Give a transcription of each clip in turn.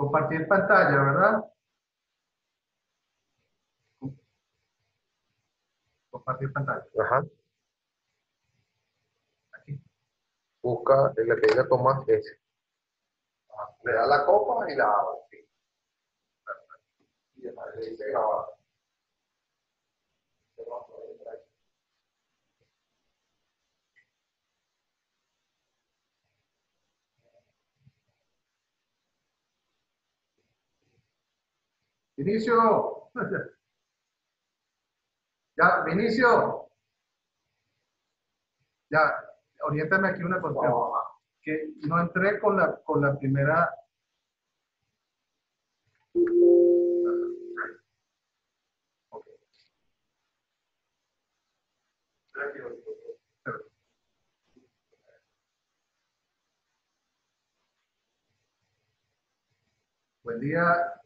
Compartir pantalla, ¿verdad? Compartir pantalla. Ajá. Aquí. Busca en la que diga Tomás ese. Le da la copa y la abre. Sí. Y después le dice grabar. Vinicio. Ya, Vinicio. Ya, oriéntame aquí una cuestión. Que no entré con la primera. Ok. Buen día.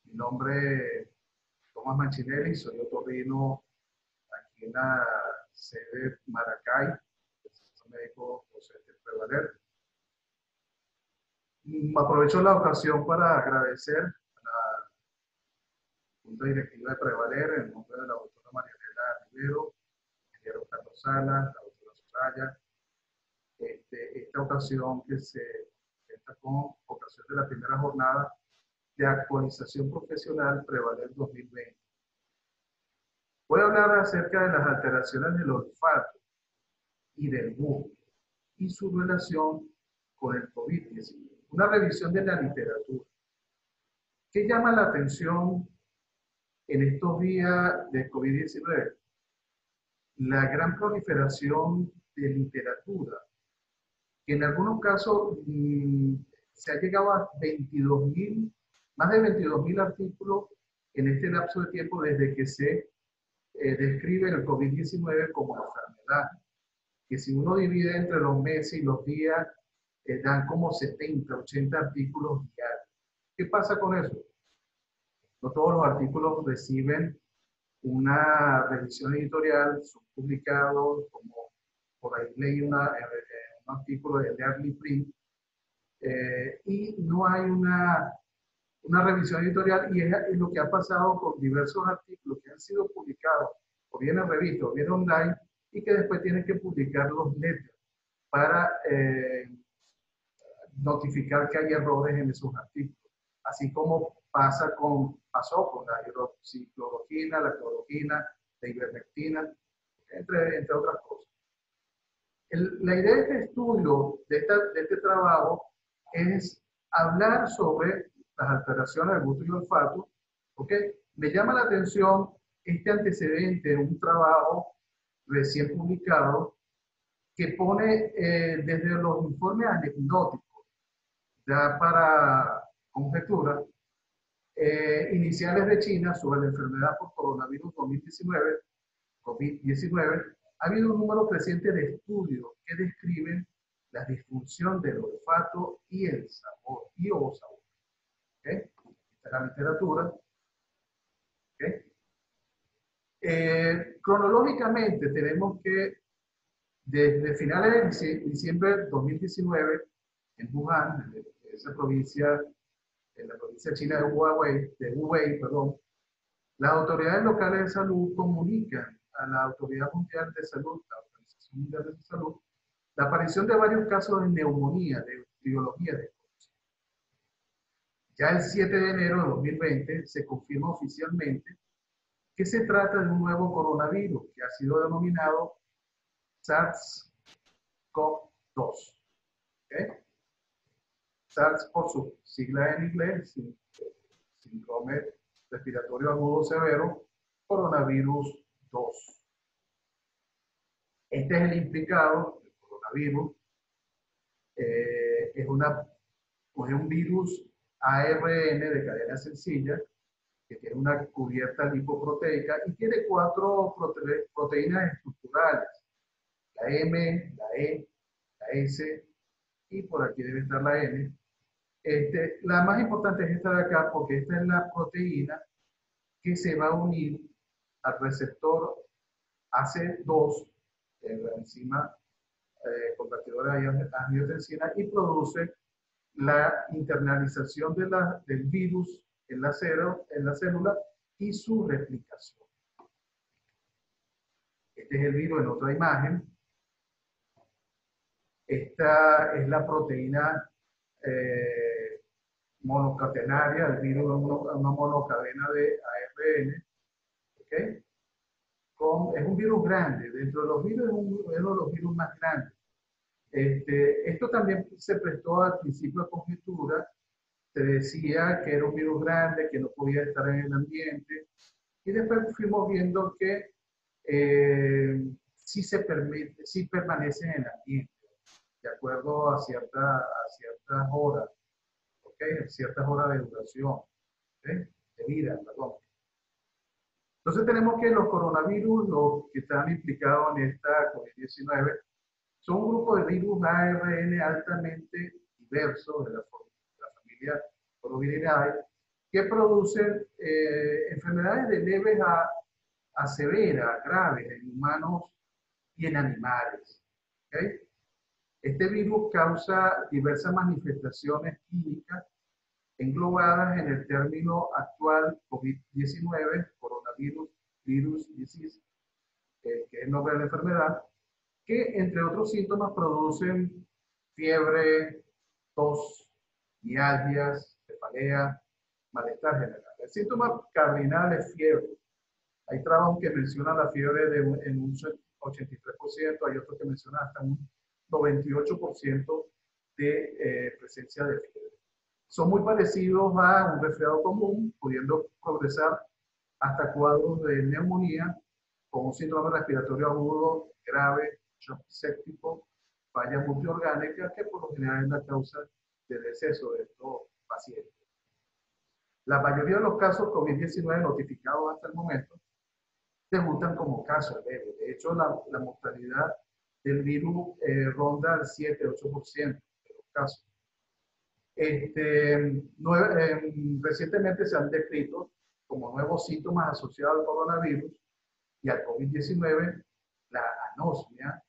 Mi nombre es Tomás Manchinelli, soy otorrino aquí en la sede Maracay, del Centro Médico José Prevaler. Aprovecho la ocasión para agradecer a la Junta Directiva de Prevaler, en nombre de la doctora Marianela Rivero, el ingeniero Carlos Salas, la doctora Soraya, esta ocasión que se presenta con ocasión de la primera jornada de actualización profesional Prevaler 2020. Voy a hablar acerca de las alteraciones del olfato y del gusto y su relación con el COVID-19. Una revisión de la literatura. ¿Qué llama la atención en estos días de COVID-19? La gran proliferación de literatura, que en algunos casos se ha llegado a 22.000, más de 22.000 artículos en este lapso de tiempo desde que se describe el COVID-19 como enfermedad, que si uno divide entre los meses y los días, dan como 70, 80 artículos diarios. ¿Qué pasa con eso? No todos los artículos reciben una revisión editorial, son publicados, como por ahí leí un artículo de Early Print, y no hay una revisión editorial, y es lo que ha pasado con diversos artículos que han sido publicados, o bien en revistas, o bien online, y que después tienen que publicar los letras para notificar que hay errores en esos artículos. Así como pasó con la hidroxicloroquina, la cloroquina, la ivermectina, entre otras cosas. La idea de este estudio, de este trabajo, es hablar sobre las alteraciones del gusto y olfato. ¿Ok? Me llama la atención este antecedente de un trabajo recién publicado que pone desde los informes anecdóticos, ya para conjetura, iniciales de China sobre la enfermedad por coronavirus COVID-19, ha habido un número creciente de estudios que describen la disfunción del olfato y el sabor, y o sabor. ¿Okay? Esta es la literatura. ¿Okay? Cronológicamente tenemos que desde finales de diciembre de 2019, en Wuhan, en esa provincia, en la provincia china de Hubei, perdón, las autoridades locales de salud comunican a la Autoridad Mundial de Salud, la Organización Mundial de Salud, la aparición de varios casos de neumonía, de biología de COVID. Ya el 7 de enero de 2020 se confirma oficialmente que se trata de un nuevo coronavirus que ha sido denominado SARS-CoV-2. ¿Okay? SARS por su sigla en inglés, síndrome respiratorio agudo severo, coronavirus 2. Este es el implicado, el coronavirus. Es un virus ARN de cadena sencilla que tiene una cubierta lipoproteica y tiene 4 proteínas estructurales: la M, la E, la S, y por aquí debe estar la N. La más importante es esta de acá, porque esta es la proteína que se va a unir al receptor AC2, la enzima convertidora de angiotensina, y produce la internalización del virus en la célula y su replicación. Este es el virus en otra imagen. Esta es la proteína monocatenaria, el virus es una monocadena de ARN. ¿Okay? Es un virus grande, dentro de los virus es uno de los virus más grandes. Esto también se prestó al principio de conjetura, se decía que era un virus grande, que no podía estar en el ambiente, y después fuimos viendo que sí permanece en el ambiente, de acuerdo a ciertas horas, ¿okay? Ciertas horas de duración, ¿okay? De vida, perdón. Entonces tenemos que los coronavirus, los que están implicados en esta COVID-19, son un grupo de virus ARN altamente diversos de la familia Coroviridae, que producen enfermedades de leves a severas, graves, en humanos y en animales. ¿Okay? Este virus causa diversas manifestaciones clínicas englobadas en el término actual COVID-19, coronavirus, virus disease, que es el nombre de la enfermedad, que entre otros síntomas producen fiebre, tos, mialgias, cefalea, malestar general. El síntoma cardinal es fiebre. Hay trabajos que mencionan la fiebre en un 83%, hay otros que mencionan hasta un 98% de presencia de fiebre. Son muy parecidos a un resfriado común, pudiendo progresar hasta cuadros de neumonía con un síndrome respiratorio agudo grave, shock séptico, falla multiorgánica, que por lo general es la causa del deceso de estos pacientes. La mayoría de los casos COVID-19 notificados hasta el momento debutan como casos leves. De hecho, la mortalidad del virus ronda el 7-8% de los casos. Recientemente se han descrito como nuevos síntomas asociados al coronavirus y al COVID-19 la anosmia,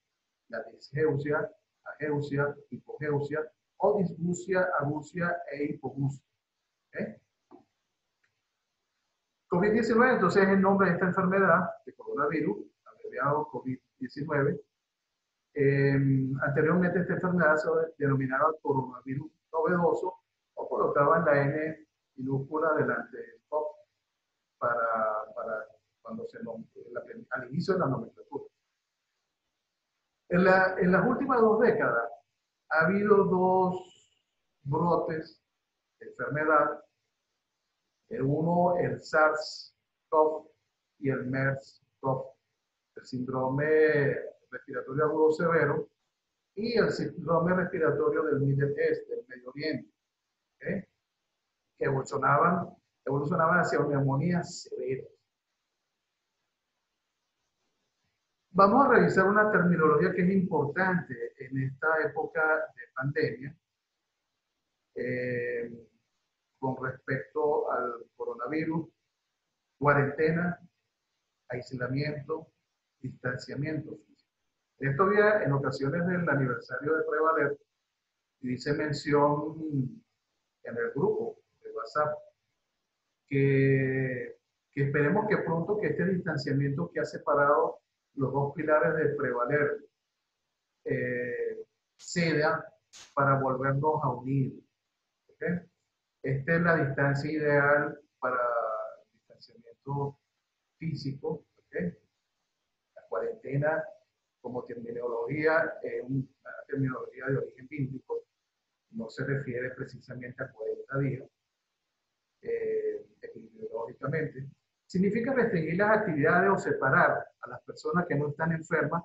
la disgeusia, ageusia, hipogeusia o disgeusia, agusia e hipogeusia. ¿Okay? COVID-19 entonces es el nombre de esta enfermedad de coronavirus, abreviado COVID-19. Anteriormente esta enfermedad se denominaba coronavirus novedoso o colocaban la N minúscula delante del COP para cuando al inicio de la nomenclatura. En las últimas 2 décadas ha habido 2 brotes de enfermedad, uno el SARS-CoV y el MERS-CoV, el síndrome respiratorio agudo severo y el síndrome respiratorio del Middle East, del Medio Oriente, ¿okay? Que evolucionaban hacia neumonías severas. Vamos a revisar una terminología que es importante en esta época de pandemia con respecto al coronavirus: cuarentena, aislamiento, distanciamiento físico. Esto había en ocasiones del aniversario de Prevaler y hice mención en el grupo de WhatsApp que esperemos que pronto que este distanciamiento que ha separado los 2 pilares de Prevaler ceda para volvernos a unir. ¿Okay? Esta es la distancia ideal para el distanciamiento físico. ¿Okay? La cuarentena, como terminología, es una terminología de origen bíblico, no se refiere precisamente a 40 días, epidemiológicamente. Significa restringir las actividades o separar a las personas que no están enfermas,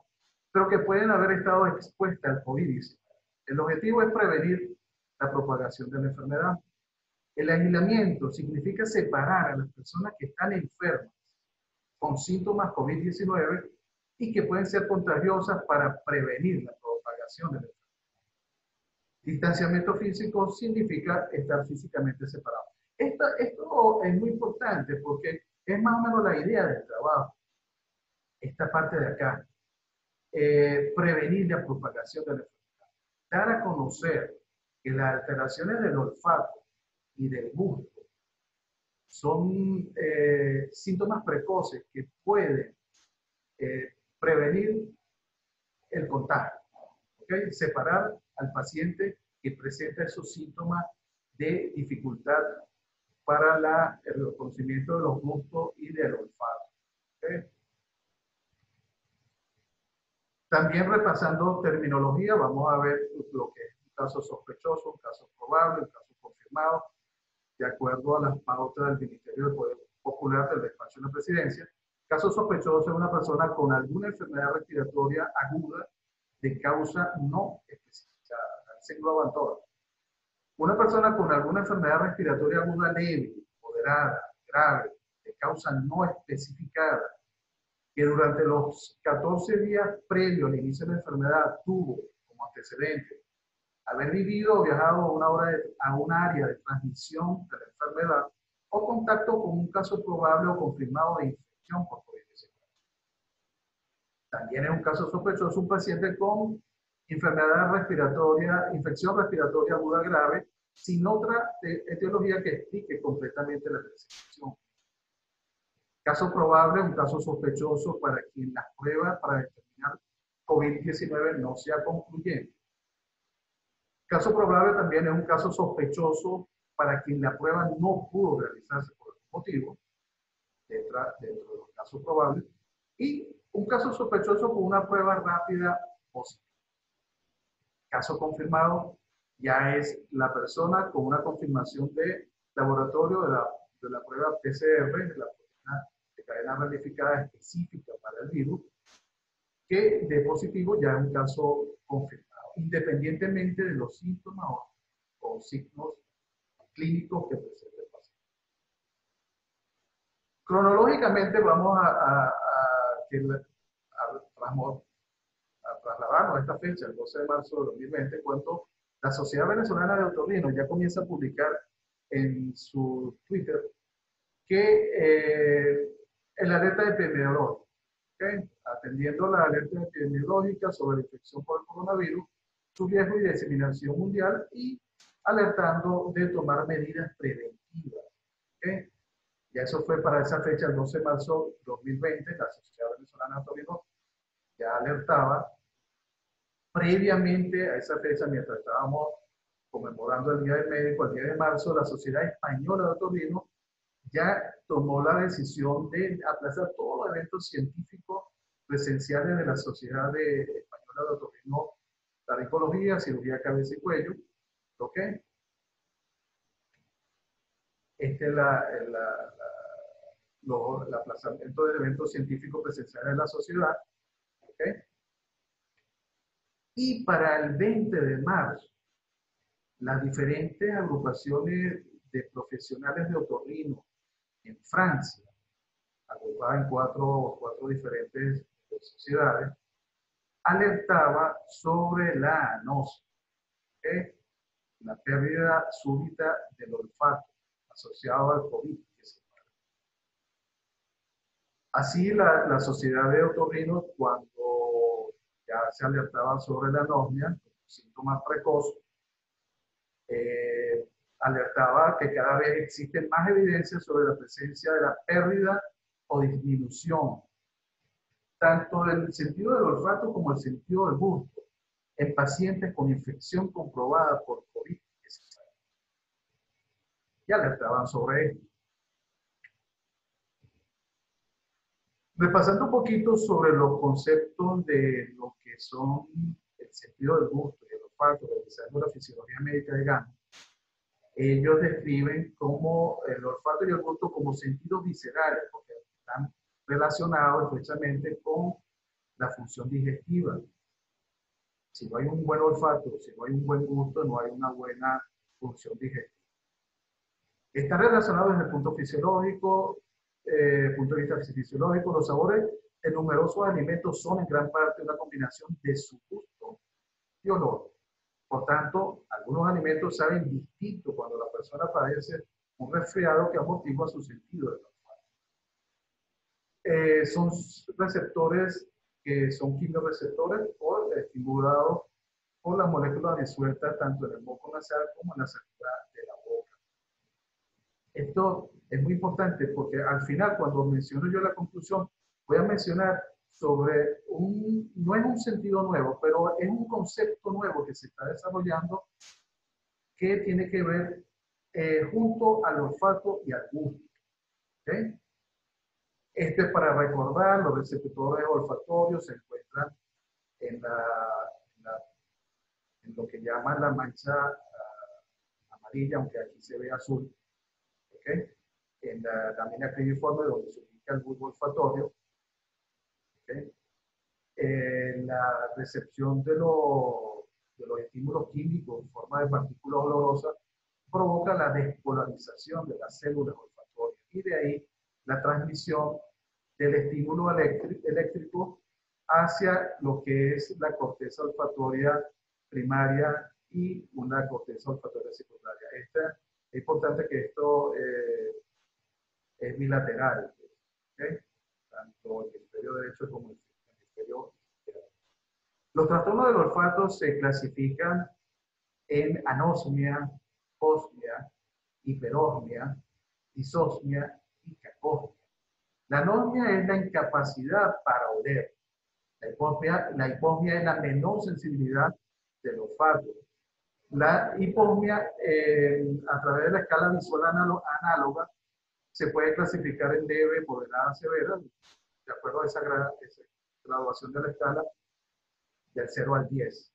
pero que pueden haber estado expuestas al COVID-19. El objetivo es prevenir la propagación de la enfermedad. El aislamiento significa separar a las personas que están enfermas con síntomas COVID-19 y que pueden ser contagiosas para prevenir la propagación de la enfermedad. Distanciamiento físico significa estar físicamente separado. Esto es muy importante porque es más o menos la idea del trabajo. Esta parte de acá. Prevenir la propagación de la enfermedad. Dar a conocer que las alteraciones del olfato y del gusto son síntomas precoces que pueden prevenir el contagio. ¿Okay? Separar al paciente que presenta esos síntomas de dificultad para el reconocimiento de los gustos y del olfato. ¿Okay? También repasando terminología, vamos a ver lo que es un caso sospechoso, un caso probable, un caso confirmado, de acuerdo a las pautas del Ministerio del Poder Popular del Despacho de la Presidencia. Caso sospechoso es una persona con alguna enfermedad respiratoria aguda de causa no especificada. Se engloban todas. Una persona con alguna enfermedad respiratoria aguda leve, moderada, grave, de causa no especificada, que durante los 14 días previos al inicio de la enfermedad tuvo como antecedente haber vivido o viajado a una área de transmisión de la enfermedad o contacto con un caso probable o confirmado de infección por COVID-19. También es un caso sospechoso un paciente con enfermedad respiratoria, infección respiratoria aguda grave, sin otra etiología que explique completamente la presentación. Caso probable, un caso sospechoso para quien las pruebas para determinar COVID-19 no sea concluyente. Caso probable también es un caso sospechoso para quien la prueba no pudo realizarse por algún motivo, dentro de los casos probables, y un caso sospechoso con una prueba rápida positiva. Caso confirmado ya es la persona con una confirmación de laboratorio de la prueba PCR, de la proteína de cadena ramificada específica para el virus, que de positivo ya es un caso confirmado, independientemente de los síntomas o signos clínicos que presente el paciente. Cronológicamente vamos a trasladarnos a esta fecha, el 12 de marzo de 2020, cuando la Sociedad Venezolana de Otorrino ya comienza a publicar en su Twitter que el alerta epidemiológica, ¿okay? Atendiendo la alerta epidemiológica sobre la infección por el coronavirus, su riesgo y diseminación mundial y alertando de tomar medidas preventivas. ¿Okay? Ya eso fue para esa fecha, el 12 de marzo de 2020, la Sociedad Venezolana de Otorrino ya alertaba. Previamente a esa fecha, mientras estábamos conmemorando el Día del Médico, el 10 de marzo, la Sociedad Española de Otorrino ya tomó la decisión de aplazar todos los eventos científicos presenciales de la Sociedad Española de Otorrino, Larincología, Cirugía Cabeza y Cuello. ¿Ok? Este es el aplazamiento del evento científico presencial de la sociedad. ¿Ok? Y para el 20 de marzo, las diferentes agrupaciones de profesionales de otorrino en Francia, agrupadas en cuatro diferentes sociedades, alertaba sobre la anosia, ¿okay? La pérdida súbita del olfato asociado al COVID-19. Así, la sociedad de otorrinos, cuando ya se alertaba sobre la anosmia, síntomas precoces, alertaba que cada vez existen más evidencias sobre la presencia de la pérdida o disminución, tanto del sentido del olfato como el sentido del gusto, en pacientes con infección comprobada por COVID-19. Y alertaban sobre esto. Repasando un poquito sobre los conceptos de lo que son el sentido del gusto y el olfato, realizando la fisiología médica de Gano, ellos describen como el olfato y el gusto como sentidos viscerales, porque están relacionados estrechamente con la función digestiva. Si no hay un buen olfato, si no hay un buen gusto, no hay una buena función digestiva. Está relacionado desde el punto fisiológico, punto de vista fisiológico. Los sabores de numerosos alimentos son en gran parte una combinación de su gusto y olor. Por tanto, algunos alimentos saben distinto cuando la persona padece un resfriado que amortigua su sentido del olfato. Son receptores que son quimioreceptores o estimulados por las moléculas disueltas tanto en el moco nasal como en la salida de la boca. Esto es muy importante porque al final, cuando menciono yo la conclusión, voy a mencionar sobre no es un sentido nuevo, pero es un concepto nuevo que se está desarrollando que tiene que ver junto al olfato y al gusto. ¿Okay? Este es para recordar, los receptores olfatorios se encuentran en, en lo que llaman la mancha amarilla, aunque aquí se ve azul, ¿okay? En la lámina cribriforme donde se ubica el bulbo olfatorio. ¿Okay? La recepción de los estímulos químicos en forma de partículas olorosas provoca la despolarización de las células olfatorias y de ahí la transmisión del estímulo eléctrico hacia lo que es la corteza olfatoria primaria y una corteza olfatoria secundaria. Es importante que esto es bilateral, ¿okay? Tanto el hemisferio derecho como el hemisferio izquierdo. Los trastornos del olfato se clasifican en anosmia, posmia, hiperosmia, disosmia y cacosmia. La anosmia es la incapacidad para oler. La hiposmia es la menor sensibilidad del olfato. La hiposmia, a través de la escala visual análoga, se puede clasificar en leve, moderada, severa, de acuerdo a esa graduación de la escala, del 0 al 10.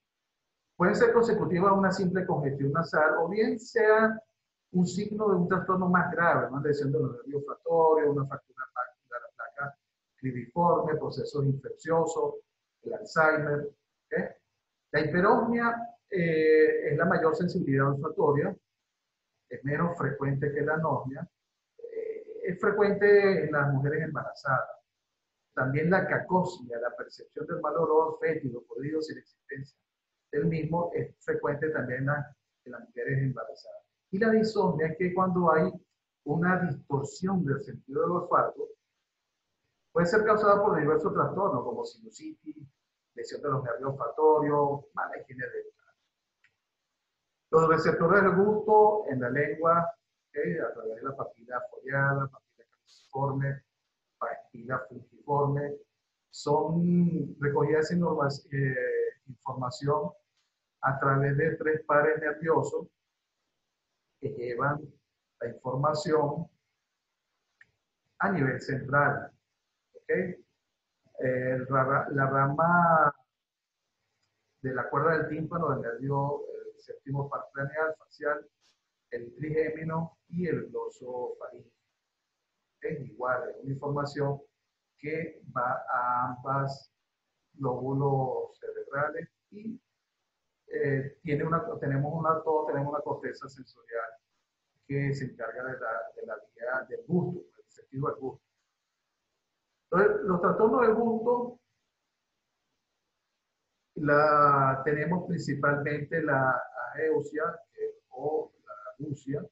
Pueden ser consecutivas a una simple congestión nasal o bien sea un signo de un trastorno más grave, una lesión de los nervios olfatorios, una fractura de la placa cribriforme, procesos infecciosos, el Alzheimer. ¿Okay? La hiperosmia es la mayor sensibilidad olfatoria, es menos frecuente que la anosmia, es frecuente en las mujeres embarazadas. También la cacosmia, la percepción del mal olor fétido, podrido sin existencia del mismo, es frecuente también en las mujeres embarazadas. Y la disosmia es que cuando hay una distorsión del sentido del olfato, puede ser causada por diversos trastornos como sinusitis, lesión de los nervios olfatorios, mala higiene dental. Los receptores del gusto en la lengua, ¿okay? A través de la papila foliada, papila calciforme, papila fungiforme, son recogidas información a través de 3 pares nerviosos que llevan la información a nivel central. ¿Okay? La rama de la cuerda del tímpano, del nervio séptimo par craneal, facial, el trigémino y el gloso faríngeo. Es igual, es una información que va a ambas lóbulos cerebrales y todos tenemos una corteza sensorial que se encarga de la vía del gusto, del sentido del gusto. Entonces, los trastornos del gusto tenemos principalmente la ageusia o la agusia,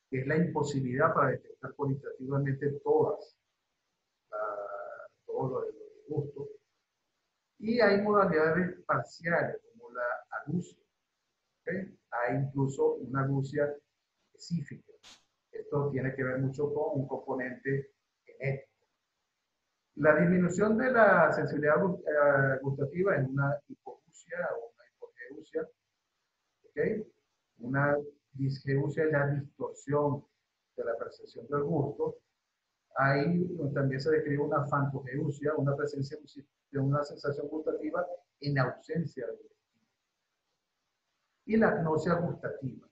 que es la imposibilidad para detectar cualitativamente todos los gustos. Y hay modalidades parciales, como la agusia. ¿Okay? Hay incluso una agusia específica. Esto tiene que ver mucho con un componente genético. La disminución de la sensibilidad gustativa es una hipoacusia o una hipogeusia. ¿Okay? Una disgeusia es la distorsión de la percepción del gusto. Ahí también se describe una fantogeusia, una presencia de una sensación gustativa en ausencia de gusto. Y la agnosia gustativa,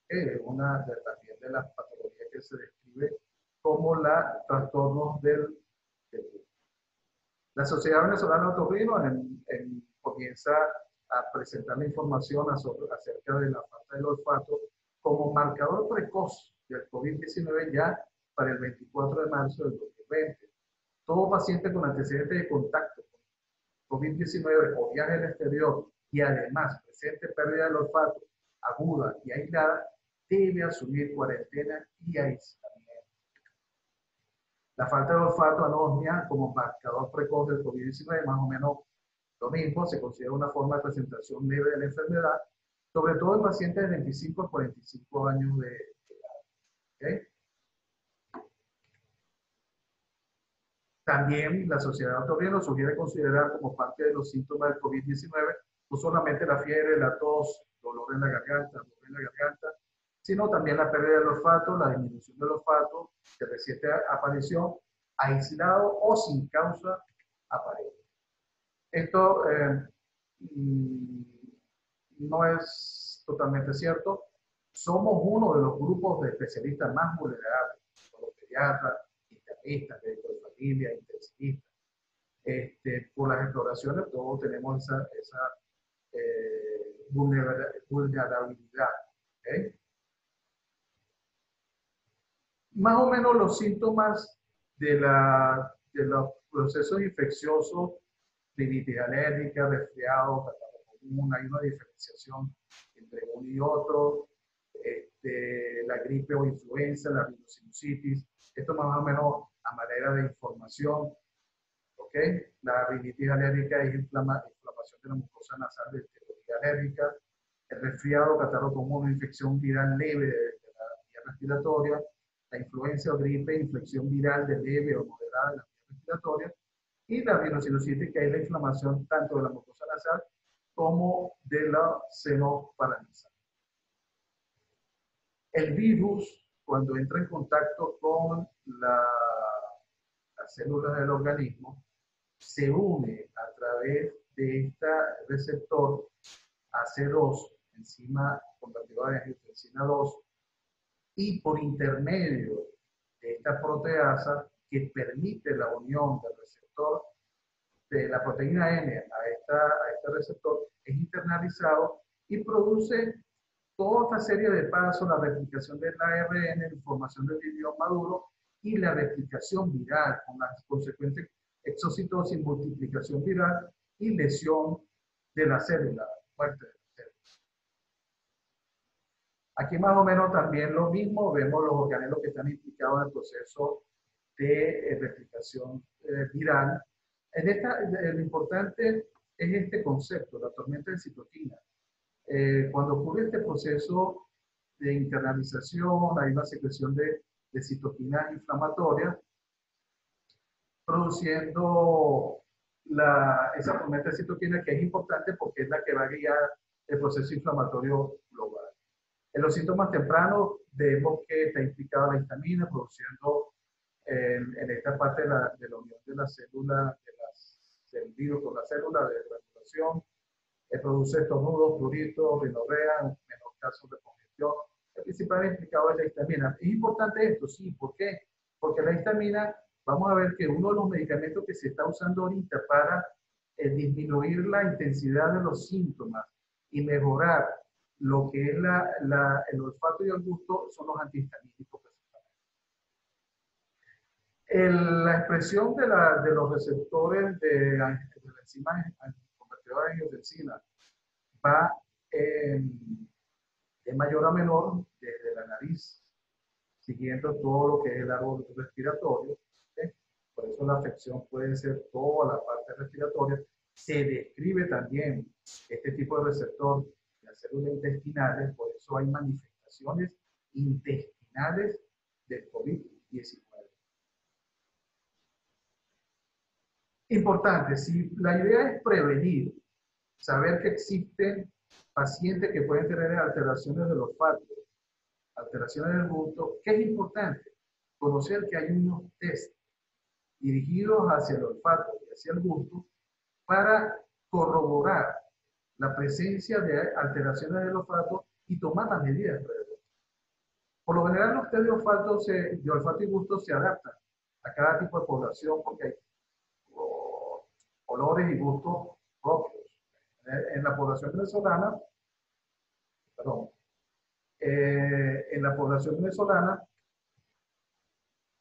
que es una también de las patologías que se describe como la trastornos del gusto. La Sociedad Venezolana de Otorrino comienza a presentar la información acerca de la falta del olfato como marcador precoz del COVID-19 ya para el 24 de marzo del 2020. Todo paciente con antecedentes de contacto con COVID-19 o viaje al exterior y además presente pérdida del olfato aguda y aislada debe asumir cuarentena y aislamiento. La falta de olfato, anosmia, como marcador precoz del COVID-19, más o menos Lo mismo se considera una forma de presentación leve de la enfermedad, sobre todo en pacientes de 25 a 45 años de edad. ¿Okay? También la Sociedad de Otorrino sugiere considerar como parte de los síntomas del COVID-19 no solamente la fiebre, la tos, dolor en la garganta, sino también la pérdida del olfato, la disminución del olfato de reciente aparición, aislado o sin causa aparente. Esto no es totalmente cierto. Somos uno de los grupos de especialistas más vulnerables, los pediatras, internistas, médicos de familia, intensivistas. Por las exploraciones todos tenemos esa vulnerabilidad. ¿Okay? Más o menos los síntomas de los procesos infecciosos, rinitis alérgica, resfriado, catarro común, hay una diferenciación entre uno y otro, la gripe o influenza, la rhinosinusitis, esto más o menos a manera de información. ¿Okay? La rinitis alérgica es inflamación de la mucosa nasal de etiología alérgica. El resfriado, catarro común, una infección viral leve de la vía respiratoria. La influenza o gripe, infección viral de leve o moderada de la vía respiratoria. Y la rhinosinusitis, que es la inflamación tanto de la mucosa nasal como de la seno paranasal. El virus, cuando entra en contacto con las células del organismo, se une a través de este receptor AC2, enzima convertidora de angiotensina 2, y por intermedio de esta proteasa que permite la unión del receptor de la proteína N a este receptor, es internalizado y produce toda esta serie de pasos, la replicación del ARN, la formación del vídeo maduro y la replicación viral con las consecuentes exocitosis, multiplicación viral y lesión de la célula, muerte de la célula. Aquí más o menos también lo mismo, vemos los organelos que están implicados en el proceso de replicación viral. Lo importante es este concepto, la tormenta de citoquinas. Cuando ocurre este proceso de internalización, hay una secreción de citoquinas inflamatorias, produciendo esa tormenta de citoquinas que es importante porque es la que va a guiar el proceso inflamatorio global. En los síntomas tempranos vemos que está implicada la histamina, produciendo en esta parte de la unión de la célula, del virus con la célula de regulación, produce estornudos, pruritos, rinorrea, menor casos de congestión. El principal implicado es la histamina. ¿Es importante esto? Sí. ¿Por qué? Porque la histamina, vamos a ver que uno de los medicamentos que se está usando ahorita para disminuir la intensidad de los síntomas y mejorar lo que es el olfato y el gusto son los antihistamínicos. La expresión de los receptores de la enzima convertidora de angiotensina va de mayor a menor desde la nariz, siguiendo todo lo que es el árbol respiratorio. ¿Okay? Por eso la afección puede ser toda la parte respiratoria. Se describe también este tipo de receptor en las células intestinales, por eso hay manifestaciones intestinales del COVID-19. Importante, si la idea es prevenir, saber que existen pacientes que pueden tener alteraciones del olfato, alteraciones del gusto, ¿qué es importante? Conocer que hay unos test dirigidos hacia el olfato y hacia el gusto para corroborar la presencia de alteraciones del olfato y tomar las medidas preventivas. Por lo general, los test de olfato y gusto se adaptan a cada tipo de población porque hay olores y gustos propios. En la población venezolana,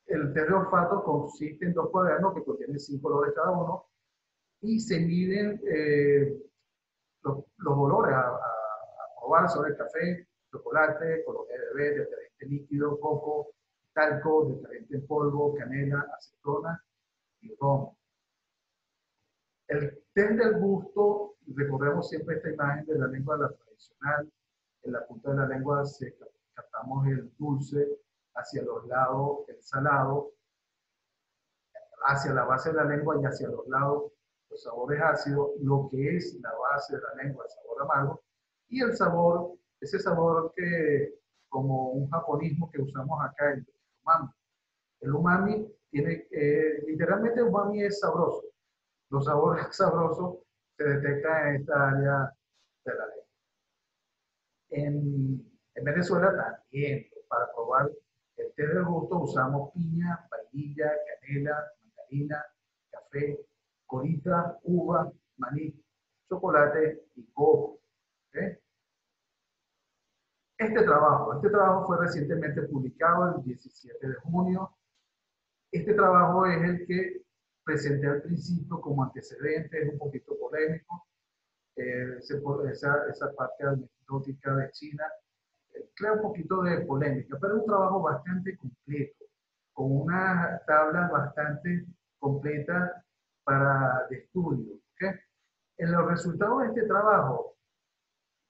el test de olfato consiste en 2 cuadernos que contienen 5 olores cada uno y se miden los olores a probar sobre el café, chocolate, color de bebé, detergente líquido, coco, talco, detergente en polvo, canela, acetona y ron. El test del gusto, recordemos siempre esta imagen de la lengua la tradicional, en la punta de la lengua captamos el dulce, hacia los lados el salado, hacia la base de la lengua y hacia los lados los sabores ácidos, lo que es la base de la lengua, el sabor amargo, y el sabor, ese sabor que, como un japonismo que usamos acá, el umami. El umami tiene, literalmente el umami es sabroso. Los sabores sabrosos se detectan en esta área de la lengua. En Venezuela también, para probar el té del gusto, usamos piña, vainilla, canela, mandarina, café, colita, uva, maní, chocolate y coco. ¿Okay? Este trabajo fue recientemente publicado el 17 de junio. Este trabajo es el que presenté al principio como antecedente, es un poquito polémico. Esa parte anecdótica de China crea un poquito de polémica, pero es un trabajo bastante completo, con una tabla bastante completa de estudio. ¿Okay? En los resultados de este trabajo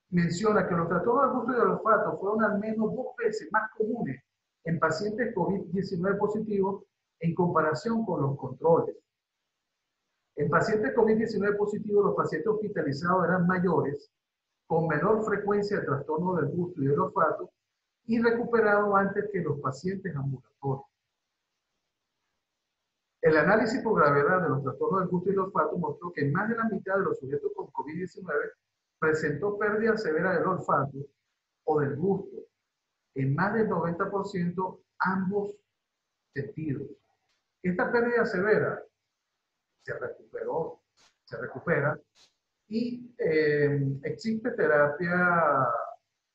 menciona que los trastornos del gusto y del olfato fueron al menos 2 veces más comunes en pacientes COVID-19 positivos en comparación con los controles. En pacientes COVID-19 positivos, los pacientes hospitalizados eran mayores, con menor frecuencia de trastorno del gusto y del olfato, y recuperados antes que los pacientes ambulatorios. El análisis por gravedad de los trastornos del gusto y del olfato mostró que más de la mitad de los sujetos con COVID-19 presentó pérdida severa del olfato o del gusto, en más del 90% ambos sentidos. Esta pérdida severa se recupera y existe terapia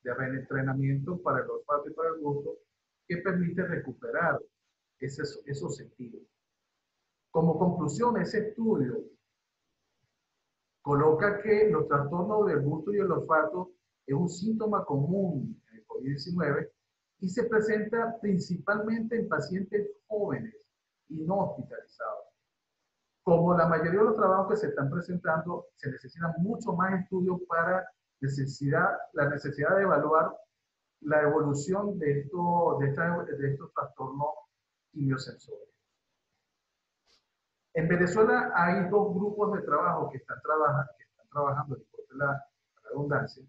de reentrenamiento para el olfato y para el gusto que permite recuperar esos sentidos. Como conclusión, ese estudio coloca que los trastornos del gusto y el olfato es un síntoma común en el COVID-19 y se presenta principalmente en pacientes jóvenes y no hospitalizados. Como la mayoría de los trabajos que se están presentando, se necesitan mucho más estudios para la necesidad de evaluar la evolución de estos trastornos quimiosensoriales. En Venezuela hay 2 grupos de trabajo que están trabajando, después de la redundancia,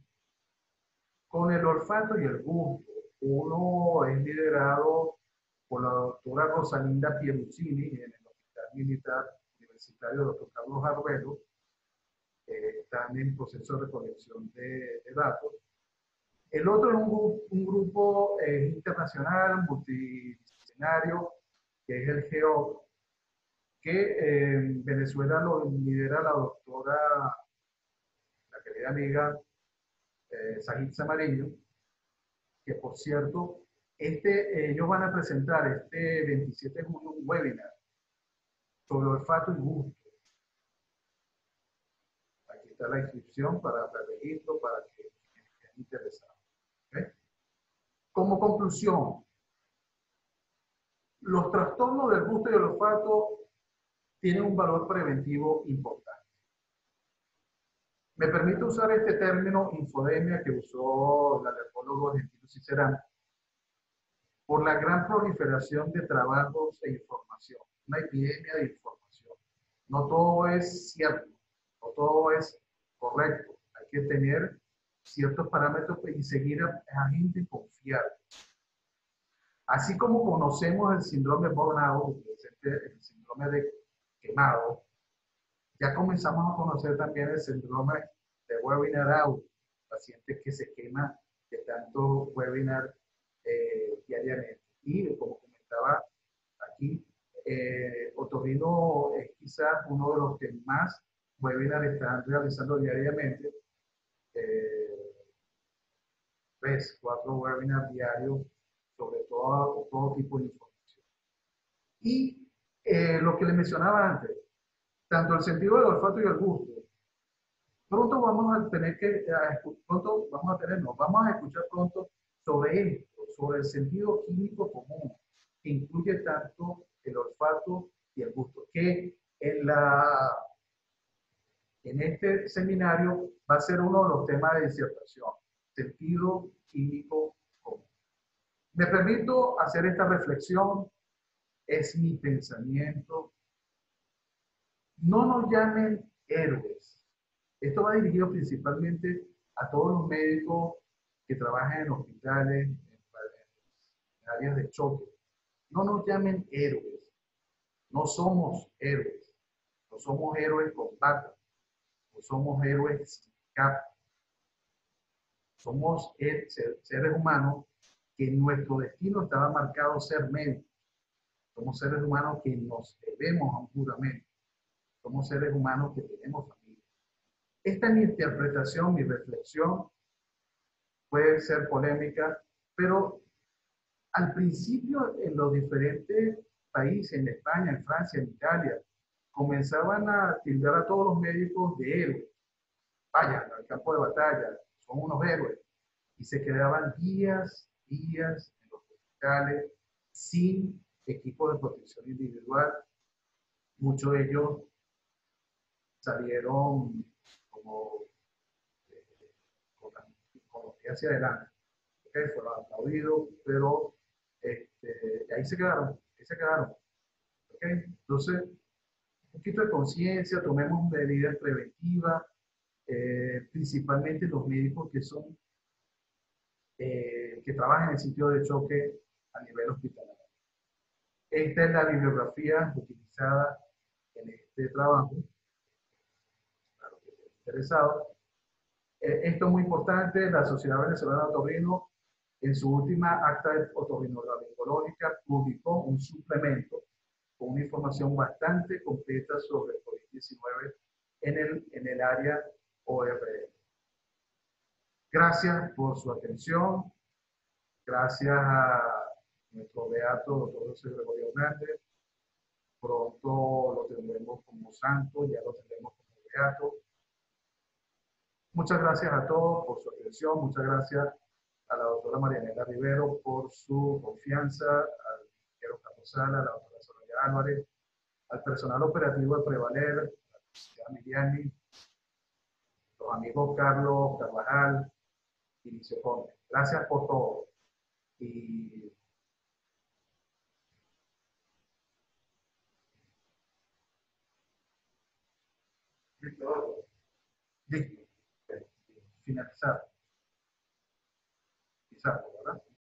con el olfato y el gusto. Uno es liderado por la doctora Rosalinda Pieruccini en el Hospital Militar Universitario Dr. Carlos Arbelo. Están en proceso de recolección de datos. El otro es un grupo internacional, multidisciplinario, que es el GEO, que en Venezuela lo lidera la doctora, la querida amiga Sajid Samarillo, que por cierto, ellos van a presentar este 27 de junio un webinar sobre olfato y gusto. Aquí está la inscripción para el registro, para que estén interesados. ¿Okay? Como conclusión, los trastornos del gusto y del olfato tienen un valor preventivo importante. Me permito usar este término infodemia que usó el alergólogo argentino Cicerán por la gran proliferación de trabajos e información, una epidemia de información. No todo es cierto, no todo es correcto. Hay que tener ciertos parámetros y seguir a gente confiable. Así como conocemos el síndrome de burnout, el síndrome de quemado, ya comenzamos a conocer también el síndrome de webinar out, pacientes que se queman de tanto webinar diariamente. Y como comentaba aquí, otorrino es quizás uno de los que más webinars están realizando diariamente. 3, 4 webinars diarios sobre todo tipo de información. Y lo que les mencionaba antes, tanto el sentido del olfato y el gusto, pronto vamos a tener vamos a escuchar pronto sobre esto, sobre el sentido químico común, que incluye tanto el olfato y el gusto, que en la este seminario va a ser uno de los temas de disertación, sentido químico común. Me permito hacer esta reflexión, es mi pensamiento. No nos llamen héroes. Esto va dirigido principalmente a todos los médicos que trabajan en hospitales, en áreas de choque. No nos llamen héroes. No somos héroes. No somos héroes con bata. No somos héroes sin capa. Somos seres humanos que en nuestro destino estaba marcado ser médicos. Somos seres humanos que nos debemos a un juramento. Somos seres humanos que tenemos familia. Esta es mi interpretación, mi reflexión. Puede ser polémica, pero al principio en los diferentes países, en España, en Francia, en Italia, comenzaban a tildar a todos los médicos de héroes. Vayan al campo de batalla, son unos héroes. Y se quedaban días en los hospitales sin equipo de protección individual. Muchos de ellos salieron como con los pies hacia adelante. ¿Okay? Fueron aplaudidos, pero ahí se quedaron, ¿Okay? Entonces, un poquito de conciencia, tomemos medidas preventivas, principalmente los médicos que trabajan en el sitio de choque a nivel hospitalario. Esta es la bibliografía utilizada en este trabajo, para los que estén interesados. Esto es muy importante, la Sociedad Venezolana de Otorrino, en su última acta de otorrinolaringológica, publicó un suplemento con una información bastante completa sobre el COVID-19 en el área ORL. Gracias por su atención. Gracias a nuestro beato, doctor José Gregorio Hernández. Pronto lo tendremos como santo, ya lo tendremos como beato. Muchas gracias a todos por su atención. Muchas gracias a la doctora Marianela Rivero por su confianza, al ingeniero Carlos Sala, a la doctora Soraya Álvarez, al personal operativo de Prevaler, a la señora Miriani, los amigos Carlos Carvajal y Licio Conde. Gracias por todo. Y listo. Listo. Finalizar. Quizás, ¿verdad?